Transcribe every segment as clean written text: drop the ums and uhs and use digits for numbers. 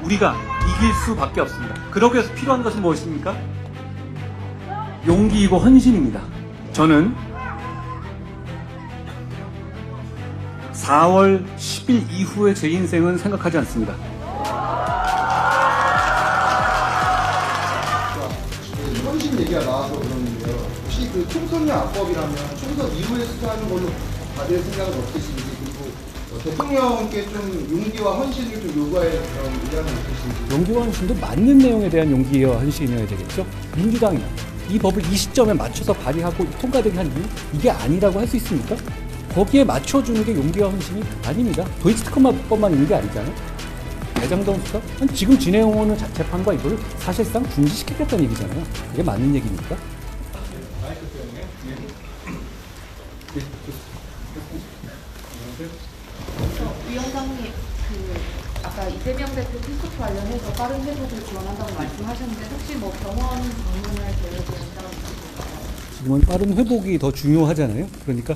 우리가 이길 수밖에 없습니다. 그러기 위해서 필요한 것은 무엇입니까? 용기이고 헌신입니다. 저는 4월 10일 이후에 제 인생은 생각하지 않습니다. 헌신 얘기가 나와서 그러는데요. 혹시 그 총선이 악법이라면 총선 이후에 수사하는 걸로 받을 생각은 없으신지, 그리고 대통령께 좀 용기와 헌신을 좀 요구할 그런 의향은 있으신지. 용기와 헌신도 맞는 내용에 대한 용기와 헌신이어야 되겠죠. 민주당이 이 법을 이 시점에 맞춰서 발의하고 통과되게 한 이유, 이게 아니라고 할 수 있습니까? 거기에 맞춰주는 게 용기와 헌신이 아닙니다. 도이치특검법만 있는 게 아니잖아요. 대장동 수사? 지금 진행하는 재판과 이거를 사실상 중지시키겠다는 얘기잖아요. 그게 맞는 얘기입니까? 위원장님, 아까 이재명 대표 필수프 관련해서 빠른 회복을 지원한다고 말씀하셨는데 혹시 뭐 병원 방문을 계획한다고 하실까요? 지금은 빠른 회복이 더 중요하잖아요. 그러니까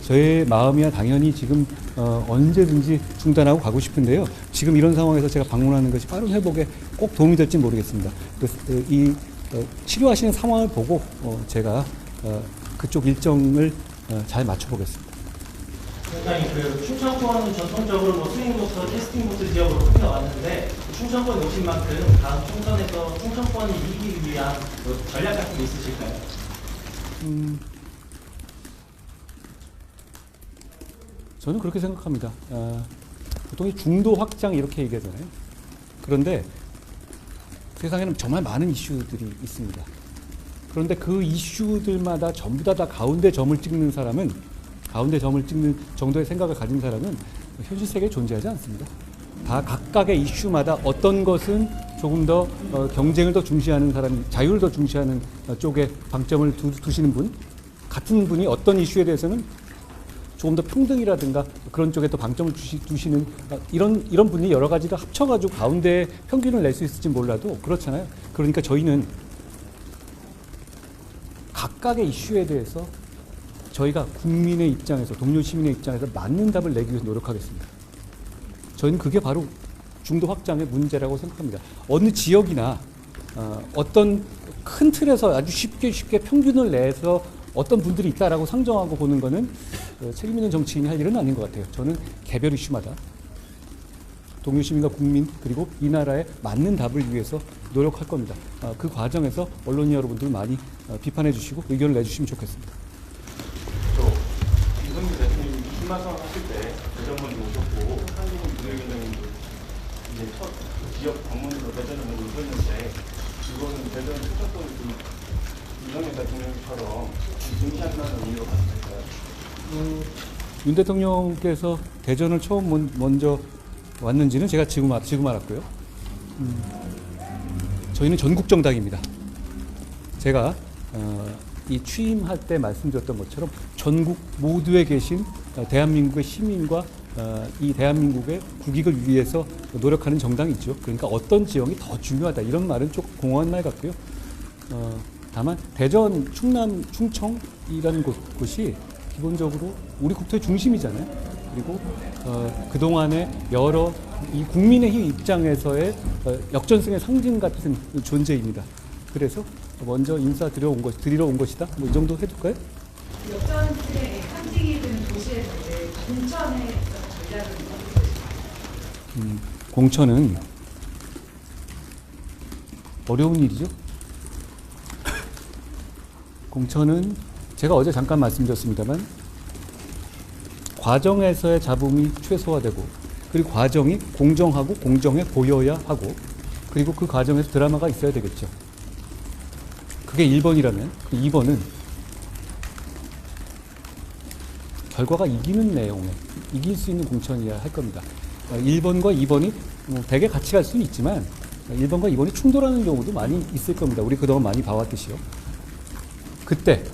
저의 마음이야 당연히 지금 언제든지 중단하고 가고 싶은데요. 지금 이런 상황에서 제가 방문하는 것이 빠른 회복에 꼭 도움이 될지 모르겠습니다. 그래서 치료하시는 상황을 보고 제가 그쪽 일정을 잘 맞춰보겠습니다. 원장님, 충청권은 전통적으로 스윙부터 캐스팅부터 지역으로 꾸며왔는데 충청권 오신 만큼 다음 총선에서 충청권이 이기기 위한 전략 같은 게 있으실까요? 저는 그렇게 생각합니다. 보통 이 중도 확장 이렇게 얘기하잖아요. 그런데 세상에는 정말 많은 이슈들이 있습니다. 그런데 그 이슈들마다 전부 다 가운데 점을 찍는 사람은, 가운데 점을 찍는 정도의 생각을 가진 사람은 현실 세계에 존재하지 않습니다. 다 각각의 이슈마다 어떤 것은 조금 더 경쟁을 더 중시하는 사람, 자유를 더 중시하는 쪽에 방점을 두시는 분, 같은 분이 어떤 이슈에 대해서는 조금 더 평등이라든가 그런 쪽에 또 방점을 두시는 이런 분이 여러 가지를 합쳐가지고 가운데 평균을 낼 수 있을지 몰라도 그렇잖아요. 그러니까 저희는 각각의 이슈에 대해서 저희가 국민의 입장에서, 동료 시민의 입장에서 맞는 답을 내기 위해서 노력하겠습니다. 저희는 그게 바로 중도 확장의 문제라고 생각합니다. 어느 지역이나 어떤 큰 틀에서 아주 쉽게 평균을 내서 어떤 분들이 있다라고 상정하고 보는 거는 책임 있는 정치인이 할 일은 아닌 것 같아요. 저는 개별 이슈마다 동료 시민과 국민 그리고 이 나라에 맞는 답을 위해서 노력할 겁니다. 그 과정에서 언론 여러분들 많이 비판해 주시고 의견을 내주시면 좋겠습니다. 이성규 대통령이 신마선 하실 때 대전만 오셨고 한국은 부회장님도 이제 첫 지역 방문으로 대전을 오셨는데 이거는 대전 수도권 이성규 대통령처럼 중시한다는 의미로 가도 될까요? 윤 대통령께서 대전을 처음 먼저 왔는지는 제가 지금 알았고요. 저희는 전국 정당입니다. 제가 이 취임할 때 말씀드렸던 것처럼 전국 모두에 계신 대한민국의 시민과 이 대한민국의 국익을 위해서 노력하는 정당이 있죠. 그러니까 어떤 지역이 더 중요하다 이런 말은 좀 공허한 말 같고요. 다만 대전, 충남, 충청이라는 곳이 기본적으로 우리 국토의 중심이잖아요. 그리고 그동안의 여러 이 국민의힘 입장에서의 역전승의 상징 같은 존재입니다. 그래서 먼저 드리러 온 것이다. 뭐 이 정도 해둘까요? 역전승의 상징이 되는 도시에서 공천의 전략을 공천은 어려운 일이죠. 공천은 제가 어제 잠깐 말씀드렸습니다만 과정에서의 잡음이 최소화되고 그리고 과정이 공정하고 공정해 보여야 하고 그리고 그 과정에서 드라마가 있어야 되겠죠. 그게 1번이라면 2번은 결과가 이기는 내용에 이길 수 있는 공천이어야 할 겁니다. 1번과 2번이 대개 같이 갈 수는 있지만 1번과 2번이 충돌하는 경우도 많이 있을 겁니다. 우리 그동안 많이 봐왔듯이요. 그때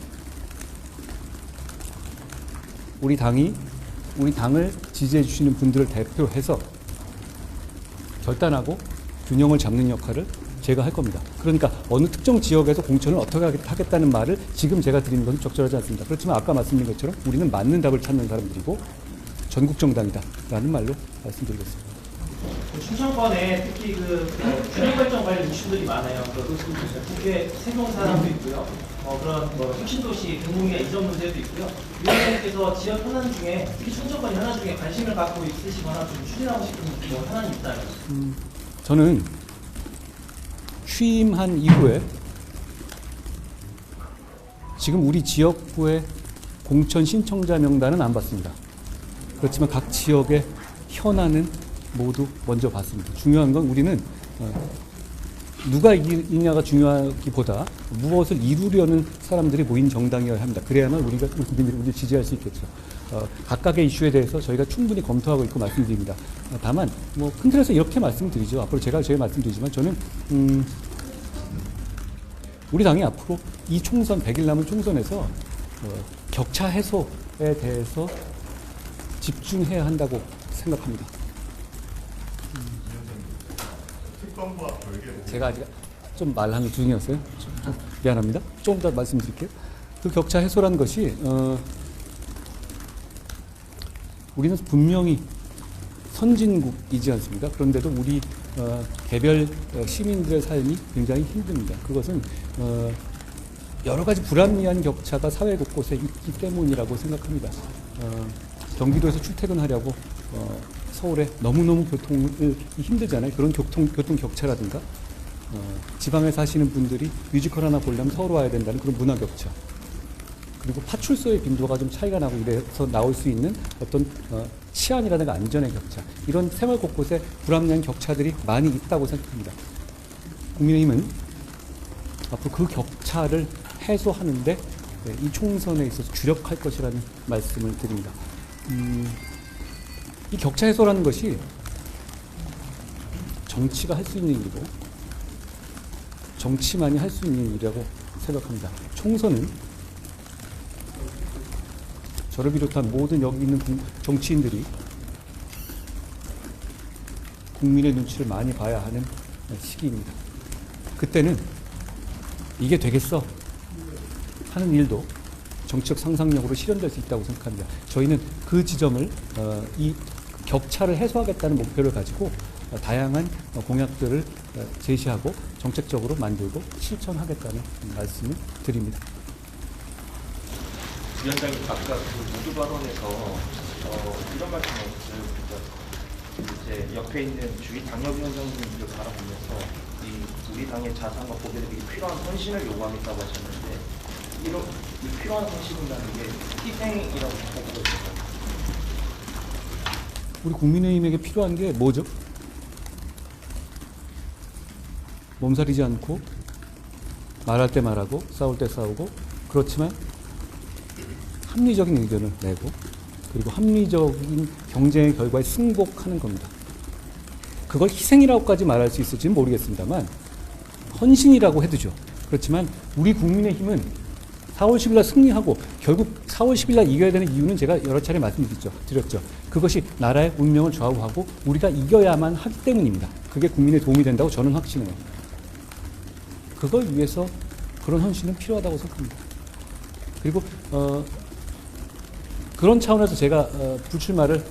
우리 당을 지지해 주시는 분들을 대표해서 결단하고 균형을 잡는 역할을 제가 할 겁니다. 그러니까 어느 특정 지역에서 공천을 어떻게 하겠다는 말을 지금 제가 드리는 것은 적절하지 않습니다. 그렇지만 아까 말씀드린 것처럼 우리는 맞는 답을 찾는 사람들이고 전국 정당이다라는 말로 말씀드리겠습니다. 그 충청권에 특히 균형 발전 관련 이슈들이 많아요. 국회 세종 사람도 있고요. 그런 혁신도시 등공이나 이전 문제도 있고요. 위원장님께서 지역 현안 중에 특히 충청권 현안 중에 관심을 갖고 있으시거나 좀 추진하고 싶은 현안이 있다면? 저는 취임한 이후에 지금 우리 지역구의 공천 신청자 명단은 안 봤습니다. 그렇지만 각 지역의 현안은 모두 먼저 봤습니다. 중요한 건 우리는 누가 이기냐가 중요하기보다 무엇을 이루려는 사람들이 모인 정당이어야 합니다. 그래야만 우리 국민들이 우리를 지지할 수 있겠죠. 각각의 이슈에 대해서 저희가 충분히 검토하고 있고 말씀드립니다. 다만 큰 틀에서 이렇게 말씀드리죠. 앞으로 제가 말씀드리지만 저는 우리 당이 앞으로 이 총선 100일 남은 총선에서 격차 해소에 대해서 집중해야 한다고 생각합니다. 제가 아직 좀 말하는 중이었어요. 좀 미안합니다. 조금 더 말씀드릴게요. 그 격차 해소라는 것이 우리는 분명히 선진국이지 않습니까? 그런데도 우리 개별 시민들의 삶이 굉장히 힘듭니다. 그것은 여러 가지 불합리한 격차가 사회 곳곳에 있기 때문이라고 생각합니다. 경기도에서 출퇴근하려고 서울에 너무너무 교통을 힘들잖아요. 그런 교통 격차라든가 지방에 사시는 분들이 뮤지컬 하나 보려면 서울 와야 된다는 그런 문화 격차. 그리고 파출소의 빈도가 좀 차이가 나고 이래서 나올 수 있는 어떤 치안이라든가 안전의 격차. 이런 생활 곳곳에 불합리한 격차들이 많이 있다고 생각합니다. 국민의힘은 앞으로 그 격차를 해소하는데 이 총선에 있어서 주력할 것이라는 말씀을 드립니다. 이 격차 해소라는 것이 정치가 할 수 있는 일이고 정치만이 할 수 있는 일이라고 생각합니다. 총선은 저를 비롯한 모든 여기 있는 정치인들이 국민의 눈치를 많이 봐야 하는 시기입니다. 그때는 이게 되겠어 하는 일도 정치적 상상력으로 실현될 수 있다고 생각합니다. 저희는 그 지점을 이 격차를 해소하겠다는 목표를 가지고 다양한 공약들을 제시하고 정책적으로 만들고 실천하겠다는 말씀을 드립니다. 위원장님 아까 그 모두 발언에서 이런 말씀하셨어요. 그러니까 이제 옆에 있는 주위 당협위원장님들을 바라보면서 우리 당의 자산과 고객들에게 필요한 헌신을 요구하겠다고 하셨는데 이 필요한 헌신이라는 게 희생이라고 보고 있어요. 우리 국민의힘에게 필요한 게 뭐죠? 몸살이지 않고 말할 때 말하고 싸울 때 싸우고 그렇지만 합리적인 의견을 내고 그리고 합리적인 경쟁의 결과에 승복하는 겁니다. 그걸 희생이라고까지 말할 수 있을지는 모르겠습니다만 헌신이라고 해두죠. 그렇지만 우리 국민의힘은 4월 10일 날 승리하고 결국 4월 10일 날 이겨야 되는 이유는 제가 여러 차례 말씀드렸죠. 그것이 나라의 운명을 좌우하고 우리가 이겨야만 하기 때문입니다. 그게 국민에 도움이 된다고 저는 확신해요. 그걸 위해서 그런 헌신은 필요하다고 생각합니다. 그리고 그런 차원에서 제가 불출마를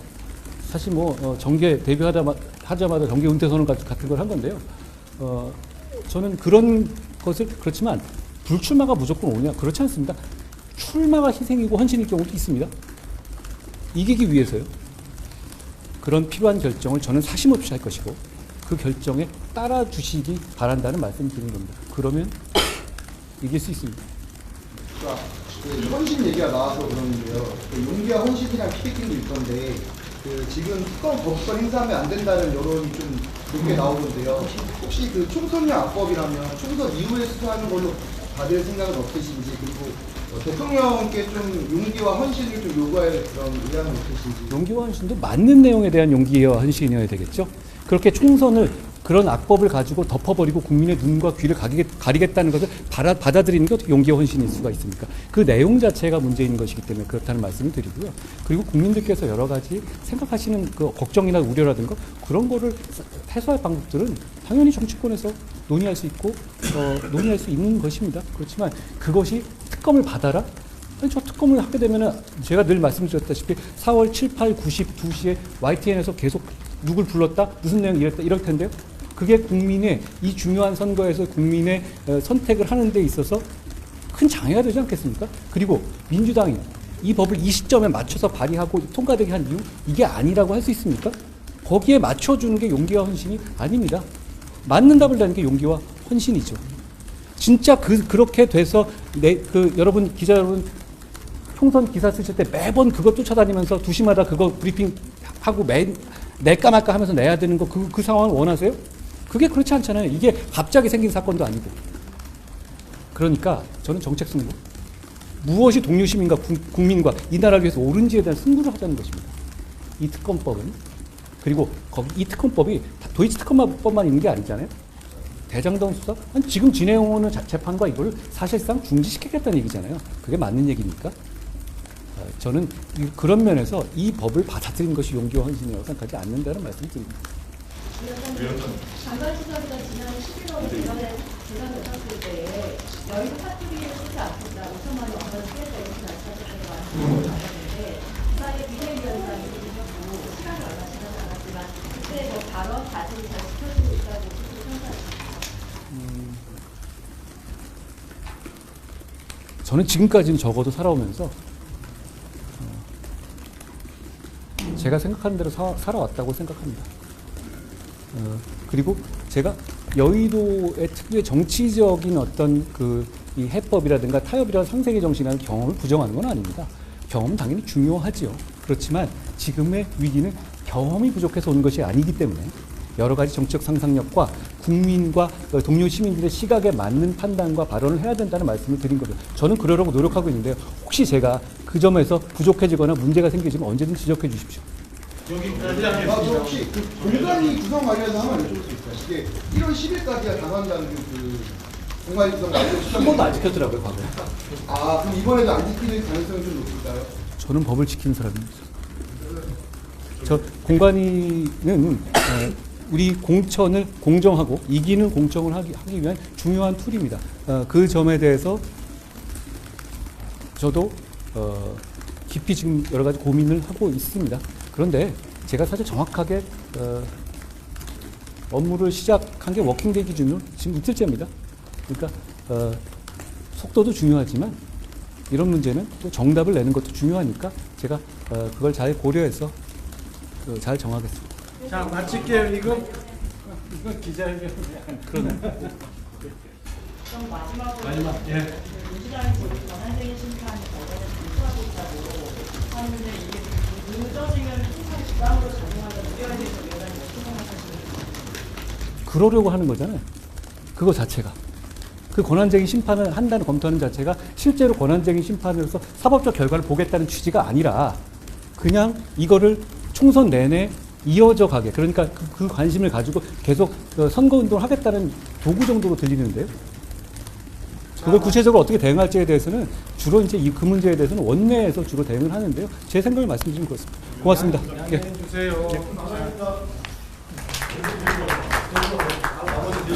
사실 정계 데뷔하자마자 정계 은퇴 선언 같은 걸 한 건데요. 저는 그런 것을 그렇지만 불출마가 무조건 오냐 그렇지 않습니다. 출마가 희생이고 헌신일 경우도 있습니다. 이기기 위해서요. 그런 필요한 결정을 저는 사심없이 할 것이고 그 결정에 따라주시기 바란다는 말씀을 드리는 겁니다. 그러면 이길 수 있습니다. 그러니까 그 헌신 얘기가 나와서 그러는데요. 그 용기와 헌신이랑 피켓팅도 있던데 지금 특검 법권 행사하면 안 된다는 여론이 좀 높게 나오는데요. 혹시 그 총선용 악법이라면 총선 이후에 수사하는 걸로 받을 생각은 없으신지 그리고 대통령께 좀 용기와 헌신을 좀 요구할 그런 의향은 없으신지. 용기와 헌신도 맞는 내용에 대한 용기와 헌신이어야 되겠죠. 그렇게 총선을 그런 악법을 가지고 덮어버리고 국민의 눈과 귀를 가리겠다는 것을 받아들이는 게 어떻게 용기와 헌신일 수가 있습니까? 그 내용 자체가 문제인 것이기 때문에 그렇다는 말씀을 드리고요. 그리고 국민들께서 여러 가지 생각하시는 그 걱정이나 우려라든가 그런 거를 해소할 방법들은 당연히 정치권에서 논의할 수 있고 논의할 수 있는 것입니다. 그렇지만 그것이 특검을 받아라? 아니, 저 특검을 하게 되면은 제가 늘 말씀드렸다시피 4월 7, 8, 9, 10, 2시에 YTN에서 계속 누굴 불렀다, 무슨 내용 이랬다 이럴 텐데요. 그게 국민의 이 중요한 선거에서 국민의 선택을 하는 데 있어서 큰 장애가 되지 않겠습니까? 그리고 민주당이 이 법을 이 시점에 맞춰서 발의하고 통과되게 한 이유 이게 아니라고 할 수 있습니까? 거기에 맞춰주는 게 용기와 헌신이 아닙니다. 맞는 답을 내는 게 용기와 헌신이죠. 진짜 그렇게 돼서 여러분 기자 여러분 총선 기사 쓰실 때 매번 그거 쫓아다니면서 2시마다 그거 브리핑하고 낼까 말까 하면서 내야 되는 거 그 상황을 원하세요? 그게 그렇지 않잖아요. 이게 갑자기 생긴 사건도 아니고. 그러니까 저는 정책 승부, 무엇이 동료 시민과 국민과 이 나라를 위해서 옳은지에 대한 승부를 하자는 것입니다. 이 특검법은. 그리고 이 특검법이 도이치 특검법만 있는 게 아니잖아요. 대장동 수사? 아니, 지금 진행하는 재판과 이걸 사실상 중지시키겠다는 얘기잖아요. 그게 맞는 얘기입니까? 저는 그런 면에서 이 법을 받아들인 것이 용기와 헌신이라고 생각하지 않는다는 말씀을 드립니다. 장관수사가 지난 11월 재단되셨을 때 여의도 사투리를 쓰지 않겠다, 5천만 원 원을 쓰겠다 이렇게 말씀하셨던 거 아시는데 그 사이에 비대위원장이 되셨고 시간이 얼마 지나지 않았지만 그때 뭐 발언 과정이 잘 지켜지고 있다고 평가하십니까? 저는 지금까지는 적어도 살아오면서 제가 생각하는 대로 살아왔다고 생각합니다. 그리고 제가 여의도의 특유의 정치적인 어떤 이 해법이라든가 타협이라는 상세기 정신이라는 경험을 부정하는 건 아닙니다. 경험은 당연히 중요하지요. 그렇지만 지금의 위기는 경험이 부족해서 오는 것이 아니기 때문에 여러 가지 정치적 상상력과 국민과 동료 시민들의 시각에 맞는 판단과 발언을 해야 된다는 말씀을 드린 거죠. 저는 그러려고 노력하고 있는데요. 혹시 제가 그 점에서 부족해지거나 문제가 생기지면 언제든 지적해 주십시오. 혹시 공관위 구성 관련해서 한번 여쭤볼 수 있어요? 이게 1월 10일까지야 당원장 공관위 구성 완료 시점. 한 번도 안 지켰더라고요, 과거에. 아, 그럼 이번에도 안 지키는 가능성이 좀 높을까요? 저는 법을 지키는 사람입니다. 저 공관위는 우리 공천을 공정하고 이기는 공정을 하기 위한 중요한 툴입니다. 그 점에 대해서 저도 깊이 지금 여러 가지 고민을 하고 있습니다. 그런데 제가 사실 정확하게 업무를 시작한 게 워킹데이 기준으로 지금 이틀째입니다. 그러니까 속도도 중요하지만 이런 문제는 또 정답을 내는 것도 중요하니까 제가 그걸 잘 고려해서 잘 정하겠습니다. 자, 마칠게요. 이거 기자회견. 그러네. 그럼 마지막으로 예. 민주당이 지금 권한쟁의 심판 법안을 검토하고 있다고 하는데 이게 늦어지면 심판이 부담으로 작용하는 우려에 대해서 위원장님 어떻게 생각하시는지? 그러려고 하는 거잖아요. 그거 자체가. 그 권한쟁의 심판을 한다는 검토하는 자체가 실제로 권한쟁의 심판으로서 사법적 결과를 보겠다는 취지가 아니라 그냥 이거를 총선 내내 이어져 가게, 그러니까 그 관심을 가지고 계속 선거운동을 하겠다는 도구 정도로 들리는데요. 그걸 구체적으로 어떻게 대응할지에 대해서는 주로 이제 그 문제에 대해서는 원내에서 주로 대응을 하는데요. 제 생각을 말씀드리면 그렇습니다. 고맙습니다. 예. 주세요. 나머지